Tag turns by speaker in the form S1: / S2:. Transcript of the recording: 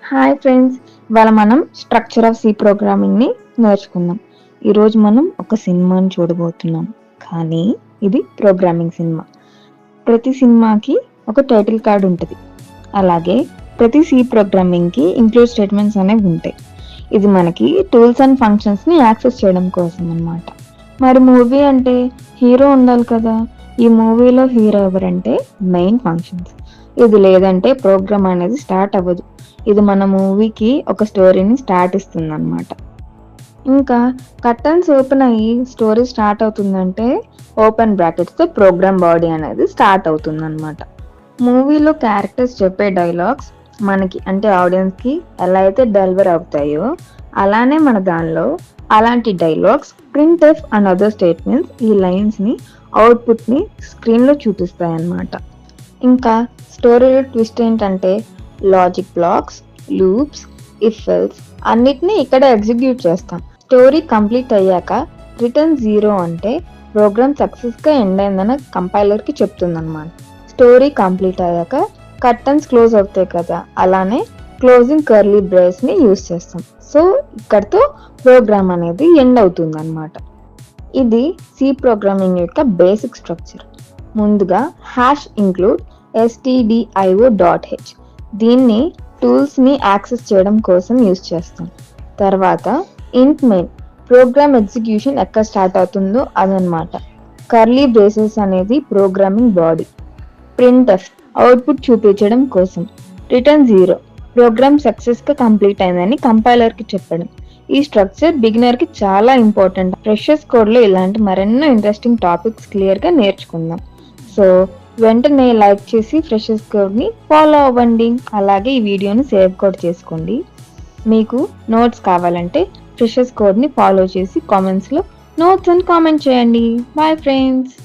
S1: Hi friends, ఇవాళ మనం structure of C ప్రోగ్రామింగ్ని నేర్చుకుందాం. ఈరోజు మనం ఒక సినిమాని చూడబోతున్నాం, కానీ ఇది ప్రోగ్రామింగ్ సినిమా. ప్రతి సినిమాకి ఒక టైటిల్ కార్డ్ ఉంటుంది. అలాగే ప్రతి సి ప్రోగ్రామింగ్కి ఇంక్లూడ్ స్టేట్మెంట్స్ అనేవి ఉంటాయి. ఇది మనకి టూల్స్ అండ్ ఫంక్షన్స్ని యాక్సెస్ చేయడం కోసం అన్నమాట. మరి మూవీ అంటే హీరో ఉండాలి కదా. ఈ మూవీలో హీరో ఎవరంటే మెయిన్ ఫంక్షన్స్. ఇది లేదంటే ప్రోగ్రామ్ అనేది స్టార్ట్ అవ్వదు. ఇది మన మూవీకి ఒక స్టోరీని స్టార్ట్ ఇస్తుంది అనమాట. ఇంకా కర్టన్స్ ఓపెన్ అయ్యి స్టోరీ స్టార్ట్ అవుతుందంటే ఓపెన్ బ్రాకెట్స్తో ప్రోగ్రామ్ బాడీ అనేది స్టార్ట్ అవుతుంది అనమాట. మూవీలో క్యారెక్టర్స్ చెప్పే డైలాగ్స్ మనకి అంటే ఆడియన్స్కి ఎలా అయితే డెలివర్ అవుతాయో అలానే మన దానిలో అలాంటి dialogues print F and other statements ఈ లైన్స్ని అవుట్పుట్ని స్క్రీన్లో చూపిస్తాయి అన్నమాట. ఇంకా స్టోరీలో ట్విస్ట్ ఏంటంటే logic blocks, loops, if else అన్నిటినీ ఇక్కడ ఎగ్జిక్యూట్ చేస్తాం. స్టోరీ కంప్లీట్ అయ్యాక రిటర్న్ 0 అంటే ప్రోగ్రామ్ సక్సెస్గా ఎండ్ అయిందని కంపైలర్కి చెప్తుంది అనమాట. స్టోరీ కంప్లీట్ అయ్యాక కర్టన్స్ క్లోజ్ అవుతాయి కదా, అలానే క్లోజింగ్ కర్లీ బ్రేస్ని యూజ్ చేస్తాం. సో ఇక్కడతో ప్రోగ్రామ్ అనేది ఎండ్ అవుతుంది అనమాట. ఇది సి ప్రోగ్రామింగ్ యొక్క బేసిక్ స్ట్రక్చర్. ముందుగా #include stdio.h దీన్ని టూల్స్ని యాక్సెస్ చేయడం కోసం యూజ్ చేస్తాం. తర్వాత ఇంట్ మెయిన్ ప్రోగ్రామ్ ఎగ్జిక్యూషన్ ఎక్కడ స్టార్ట్ అవుతుందో అదనమాట. కర్లీ బ్రేసెస్ అనేది ప్రోగ్రామింగ్ బాడీ. ప్రింట్ఎఫ్ అవుట్పుట్ చూపించడం కోసం. రిటర్న్ 0 ప్రోగ్రామ్ సక్సెస్గా కంప్లీట్ అయిందని కంపైలర్కి చెప్పడం. ఈ స్ట్రక్చర్ బిగినర్కి చాలా ఇంపార్టెంట్. ఫ్రెషర్స్ కోడ్లో ఇలాంటి మరెన్నో ఇంట్రెస్టింగ్ టాపిక్స్ క్లియర్గా నేర్చుకుందాం. సో వెంటనే లైక్ చేసి ఫ్రెషర్స్ కోడ్ని ఫాలో అవ్వండి. అలాగే ఈ వీడియోని సేవ్ కూడా చేసుకోండి. మీకు నోట్స్ కావాలంటే ఫ్రెషర్స్ కోడ్ని ఫాలో చేసి కామెంట్స్లో నోట్స్ అని కామెంట్ చేయండి. Bye friends.